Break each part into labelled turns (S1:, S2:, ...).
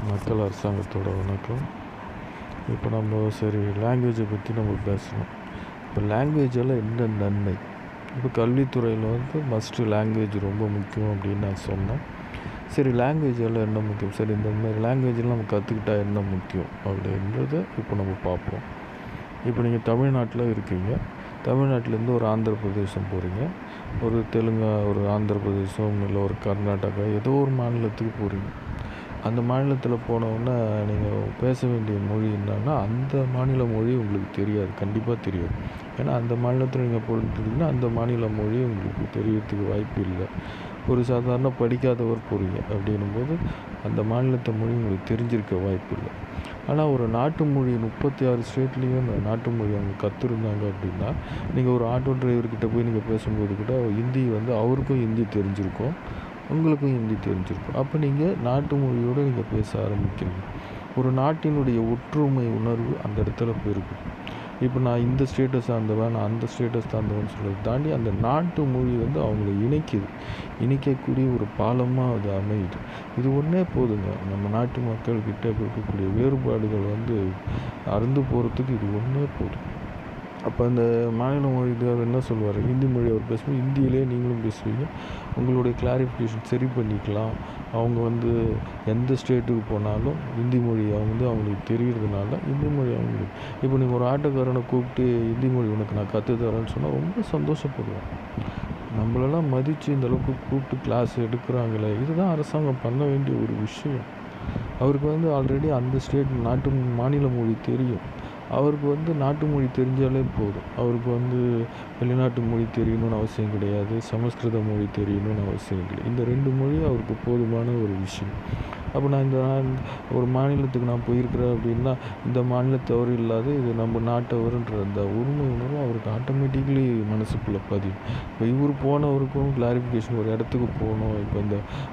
S1: மக்கள் அரசாங்கத்தோட வணக்கம். இப்போ நம்ம லாங்குவேஜை பற்றி நம்ம பேசணும். இப்போ லாங்குவேஜால் என்ன நன்மை? இப்போ கல்வித்துறையில் மஸ்ட்டு லாங்குவேஜ் ரொம்ப முக்கியம் அப்படின்னு நான் சொன்னேன். லாங்குவேஜால் என்ன முக்கியம்? இந்த மாதிரி லாங்குவேஜெலாம் நம்ம கற்றுக்கிட்டா என்ன முக்கியம் அப்படின்றத இப்போ நம்ம பார்ப்போம். இப்போ நீங்கள் தமிழ்நாட்டில் இருக்கீங்க. தமிழ்நாட்டிலேருந்து ஒரு ஆந்திர பிரதேசம் போகிறீங்க. ஒரு ஆந்திர பிரதேசம் இல்லை ஒரு கர்நாடகா ஏதோ ஒரு மாநிலத்துக்கு போகிறீங்க. அந்த மாநிலத்தில் போனவுடனே நீங்கள் பேச வேண்டிய மொழி என்னன்னா அந்த மாநில மொழி உங்களுக்கு தெரியாது, கண்டிப்பாக தெரியாது. ஏன்னா அந்த மாநிலத்தில் நீங்கள் போட்டுட்டிங்கன்னா அந்த மாநில மொழி உங்களுக்கு தெரியறதுக்கு வாய்ப்பு இல்லை. ஒரு சாதாரண படிக்காதவர் போகிறீங்க அப்படின்னும்போது அந்த மாநிலத்தை மொழி உங்களுக்கு தெரிஞ்சிருக்க வாய்ப்பு இல்லை. ஆனால் ஒரு நாட்டு மொழி 36 ஸ்டேட்லேயும் அந்த நாட்டு மொழி அவங்க கற்றுருந்தாங்க அப்படின்னா, நீங்கள் ஒரு ஆட்டோ டிரைவர்கிட்ட போய் நீங்கள் பேசும்போது கூட ஹிந்தி அவருக்கும் ஹிந்தி தெரிஞ்சிருக்கும், உங்களுக்கும் ஹிந்தி தெரிஞ்சிருக்கும். அப்போ நீங்கள் நாட்டு மொழியோடு நீங்கள் பேச ஆரம்பிக்கிறீங்க. ஒரு நாட்டினுடைய ஒற்றுமை உணர்வு அந்த இடத்துல போயிருக்கும். இப்போ நான் இந்த ஸ்டேட்டை சார்ந்தவன், நான் அந்த ஸ்டேட்டை சார்ந்தவன் சொல்கிறத தாண்டி அந்த நாட்டு மொழி அவங்கள இணைக்கக்கூடிய ஒரு பாலமாக அது அமையுது. இது ஒன்றே போதுங்க. நம்ம நாட்டு மக்கள்கிட்ட இருக்கக்கூடிய வேறுபாடுகள் அறுந்து போகிறதுக்கு இது ஒன்றே போதும். அப்போ அந்த மாநில மொழி அவர் என்ன சொல்லுவார்? ஹிந்தி மொழி அவர் பேசும்போது ஹிந்தியிலே நீங்களும் பேசுவீங்க. உங்களுடைய கிளாரிஃபிகேஷன் சரி பண்ணிக்கலாம். அவங்க எந்த ஸ்டேட்டுக்கு போனாலும் ஹிந்தி மொழி அவங்களுக்கு தெரியறதுனால ஹிந்தி மொழி அவங்களுக்கு இப்போ நீங்கள் ஒரு ஆட்டோக்காரனை கூப்பிட்டு ஹிந்தி மொழி உனக்கு நான் கற்றுத்தரேன்னு சொன்னால் ரொம்ப சந்தோஷப்படுவேன். நம்மளெல்லாம் மதித்து இந்தளவுக்கு கூப்பிட்டு கிளாஸ் எடுக்கிறாங்களே, இதுதான் அரசாங்கம் பண்ண வேண்டிய ஒரு விஷயம். அவருக்கு ஆல்ரெடி அந்த ஸ்டேட் மாநில மொழி தெரியும். அவருக்கு நாட்டு மொழி தெரிஞ்சாலே போதும். அவருக்கு வெளிநாட்டு மொழி தெரியணும்னு அவசியம் கிடையாது, சமஸ்கிருத மொழி தெரியணும்னு அவசியம் கிடையாது. இந்த 2 மொழி அவருக்கு போதுமான ஒரு விஷயம். அப்போ நான் ஒரு மாநிலத்துக்கு நான் போயிருக்கிறேன் அப்படின்னா இந்த மாநிலத்தவர் இல்லாத இது நம்ம நாட்டவருன்ற அந்த உரிமை உணர்வு அவருக்கு ஆட்டோமேட்டிக்லி மனசுக்குள்ளே பதியும். இப்போ இவர் போனவருக்கும் கிளாரிஃபிகேஷன் ஒரு இடத்துக்கு போகணும். இப்போ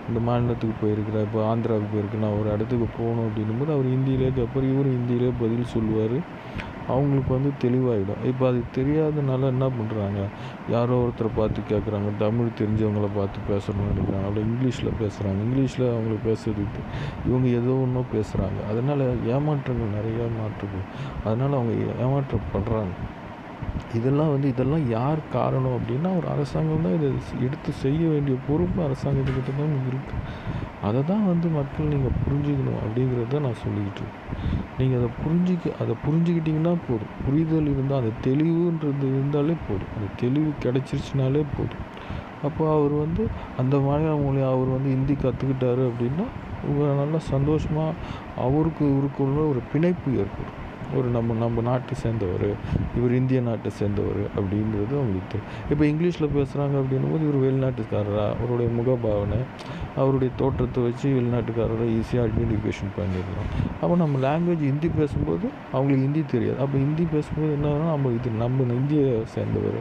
S1: இந்த மாநிலத்துக்கு போயிருக்கிறார், இப்போ ஆந்திராவுக்கு போயிருக்குன்னா ஒரு இடத்துக்கு போகணும் அப்படின்னும்போது அவர் ஹிந்தியிலே கேட்பார், இவர் ஹிந்தியிலே பதில் சொல்லுவார். அவங்களுக்கு தெளிவாகிடும். இப்போ அது தெரியாதனால என்ன பண்ணுறாங்க, யாரோ ஒருத்தரை பார்த்து கேட்குறாங்க, தமிழ் தெரிஞ்சவங்கள பார்த்து பேசணும்னு நினைக்கிறாங்க, அப்படி இங்கிலீஷில் பேசுகிறாங்க. இங்கிலீஷில் அவங்களுக்கு பேசுறதுக்கு இவங்க ஏதோ ஒன்றும் பேசுகிறாங்க. அதனால் ஏமாற்றங்கள் நிறையா மாற்றுது. அதனால் அவங்க ஏமாற்றப்படுறாங்க. இதெல்லாம் யார் காரணம் அப்படின்னா ஒரு அரசாங்கம் தான் இதை எடுத்து செய்ய வேண்டிய பொறுப்பு அரசாங்கத்துக்கிட்ட தான் இருக்குது. அதை தான் மக்கள் நீங்கள் புரிஞ்சுக்கணும் அப்படிங்கிறத நான் சொல்லிக்கிட்டு இருக்கேன். நீங்கள் அதை புரிஞ்சுக்கிட்டிங்கன்னா போதும். புரிதல் இருந்தால் அந்த தெளிவுன்றது இருந்தாலே போதும். அந்த தெளிவு கிடச்சிருச்சுனாலே போதும். அப்போ அவர் அந்த மாநில மொழி அவர் ஹிந்தி கற்றுக்கிட்டாரு அப்படின்னா நல்லா சந்தோஷமாக அவருக்கு இவருக்குள்ள ஒரு பிணைப்பு ஏற்படும். நம்ம நாட்டை சேர்ந்தவர், இவர் இந்திய நாட்டை சேர்ந்தவர் அப்படின்றது அவங்களுக்கு தெரியும். இப்போ இங்கிலீஷில் பேசுகிறாங்க அப்படின்னும்போது இவர் வெளிநாட்டுக்காரரா, அவருடைய முகபாவனை, அவருடைய தோற்றத்தை வச்சு வெளிநாட்டுக்காரரை ஈஸியாக ஐடென்டிஃபிகேஷன் பண்ணிடலாம். அப்போ நம்ம லாங்குவேஜ் ஹிந்தி பேசும்போது அவங்களுக்கு ஹிந்தி தெரியாது. அப்போ ஹிந்தி பேசும்போது என்னன்னா நம்ம இந்தியை சேர்ந்தவர்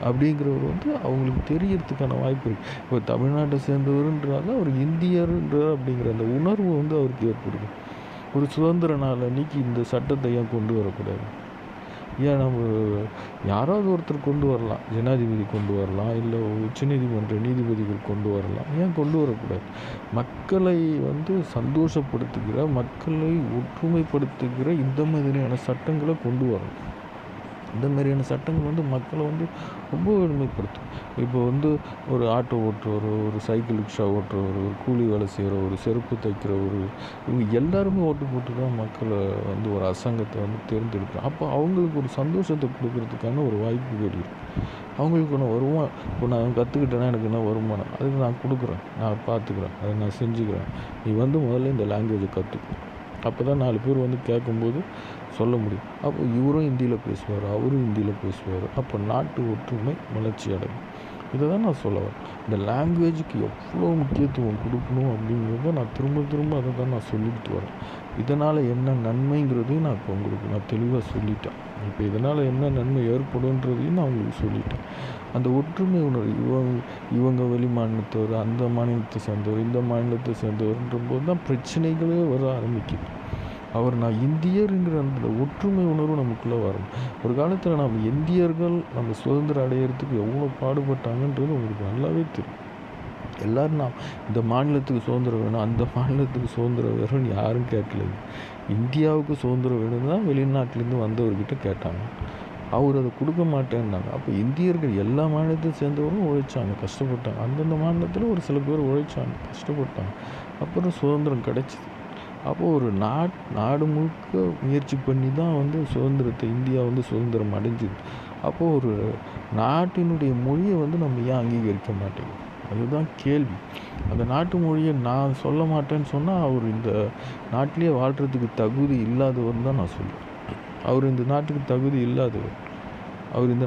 S1: அப்படிங்கிறவர் அவங்களுக்கு தெரியறதுக்கான வாய்ப்பு இருக்குது. இப்போ தமிழ்நாட்டை சேர்ந்தவருன்றால அவர் இந்தியர்ன்ற அப்படிங்கிற அந்த உணர்வு அவருக்கு ஏற்படுது. ஒரு சுதந்திர நாள் அன்றைக்கி இந்த சட்டத்தை ஏன் கொண்டு வரக்கூடாது? ஏன் நம்ம யாராவது ஒருத்தர் கொண்டு வரலாம், ஜனாதிபதி கொண்டு வரலாம், இல்லை உச்சநீதிமன்ற நீதிபதிகள் கொண்டு வரலாம், ஏன் கொண்டு வரக்கூடாது? மக்களை சந்தோஷப்படுத்துகிற, மக்களை ஒற்றுமைப்படுத்துகிற இந்த மாதிரியான சட்டங்களை கொண்டு வரணும். இந்த மாதிரியான சட்டங்கள் மக்களை ரொம்ப எளிமைப்படுத்தும். இப்போ ஒரு ஆட்டோ ஓட்டுறவர், ஒரு சைக்கிள் ரிக்ஷா ஓட்டுறவர், ஒரு கூலி வேலை செய்கிறவர், ஒரு செருப்பு தைக்கிறவர், இவங்க எல்லாருமே ஓட்டு போட்டு தான் மக்களை ஒரு அரசாங்கத்தை தேர்ந்தெடுக்கிறோம். அப்போ அவங்களுக்கு ஒரு சந்தோஷத்தை கொடுக்கறதுக்கான ஒரு வாய்ப்பு கிடைக்கும். அவங்களுக்கு ஒன்று வருமானம், இப்போ நான் கற்றுக்கிட்டேன்னா எனக்கு என்ன வருமானம், அதுக்கு நான் கொடுக்குறேன், நான் பார்த்துக்குறேன், அதை நான் செஞ்சுக்கிறேன். நீ முதல்ல இந்த லாங்குவேஜை கற்றுக்கணும். அப்போ தான் 4 பேர் கேட்கும்போது சொல்ல முடியும். அப்போ இவரும் ஹிந்தியில் பேசுவார், அவரும் ஹிந்தியில் பேசுவார். அப்போ நாட்டு ஒற்றுமை வளர்ச்சி அடையும். இதை தான் நான் சொல்ல வரேன். இந்த லாங்குவேஜுக்கு எவ்வளோ முக்கியத்துவம் கொடுக்கணும் அப்படிங்கிறத நான் திரும்ப அதை தான் நான் சொல்லிக்கிட்டு வரேன். இதனால் என்ன நன்மைங்கிறதையும் நான் இப்போ உங்களுக்கு நான் தெளிவாக சொல்லிட்டேன். இப்போ இதனால் என்ன நன்மை ஏற்படும்ன்றதையும் நான் உங்களுக்கு சொல்லிட்டேன். அந்த ஒற்றுமை உணர்வு, இவங்க வெளி மாநிலத்தவர், அந்த மாநிலத்தை சேர்ந்தவர், இந்த மாநிலத்தை சேர்ந்தவர்ன்ற போது தான் பிரச்சனைகளே வர ஆரம்பிக்குது. நான் இந்தியருங்கிற அந்த ஒற்றுமை உணர்வு நமக்குள்ளே வரணும். ஒரு காலத்தில் நம்ம இந்தியர்கள் நம்ம சுதந்திரம் அடையிறதுக்கு எவ்வளோ பாடுபட்டாங்கன்றது உங்களுக்கு நல்லாவே தெரியும். எல்லோரும் நான் இந்த மாநிலத்துக்கு சுதந்திரம் வேணும், அந்த மாநிலத்துக்கு சுதந்திரம் வேணும்னு யாரும் கேட்கல. இந்தியாவுக்கு சுதந்திரம் வேணும்னு தான் வெளிநாட்டிலேருந்து வந்தவர்கிட்ட கேட்டாங்க. அவர் அதை கொடுக்க மாட்டேன்னாங்க. அப்போ இந்தியர்கள் எல்லா மாநிலத்தையும் சேர்ந்தவரும் உழைச்சாங்க, கஷ்டப்பட்டாங்க. அந்தந்த மாநிலத்தில் ஒரு சில பேர் உழைச்சாங்க, கஷ்டப்பட்டாங்க. அப்புறம் சுதந்திரம் கிடைச்சிது. அப்போது ஒரு நாடு முழுக்க முயற்சி பண்ணி தான் வந்து இந்தியா வந்து சுதந்திரம் அடைஞ்சிது. அப்போது ஒரு நாட்டினுடைய மொழியை வந்து நம்ம ஏன் அங்கீகரிக்க மாட்டேங்குது? அதுதான் கேள்வி. அந்த நாட்டு மொழியை நான் சொல்ல மாட்டேன்னு சொன்னால் அவர் இந்த நாட்டிலே வாழ்கிறதுக்கு தகுதி இல்லாதவர் தான் நான் சொல்லுவேன். அவர் இந்த நாட்டுக்கு தகுதி இல்லாதவர். அவர் இந்த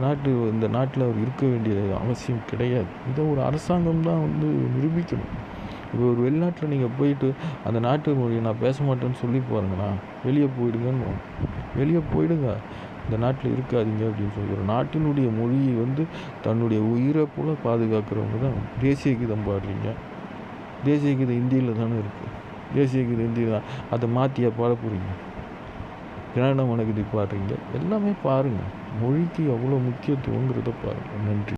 S1: நாட்டில் அவர் இருக்க வேண்டிய அவசியம் கிடையாது. இதை ஒரு அரசாங்கம் தான் வந்து நிரூபிக்கணும். இப்போ ஒரு வெளிநாட்டில் நீங்கள் போயிட்டு அந்த நாட்டு மொழியை நான் பேச மாட்டேன்னு சொல்லி பாருங்கண்ணா, வெளியே போயிடுங்க, இந்த நாட்டில் இருக்காதீங்க அப்படின்னு சொல்லி. ஒரு நாட்டினுடைய மொழியை வந்து தன்னுடைய உயிரை போல பாதுகாக்கிறவங்க தான் தேசிய கீதம் பாடுறீங்க. தேசிய கீதம் ஹிந்தியில் தானே இருக்குது. தேசிய கீதம் ஹிந்தியில் தான், அதை மாற்றியா பாட போகிறீங்க? ஜனநாயக மனகதி பாடுறீங்க. எல்லாமே பாருங்கள், மொழிக்கு எவ்வளோ முக்கியத்துவங்கிறத பாருங்கள். நன்றி.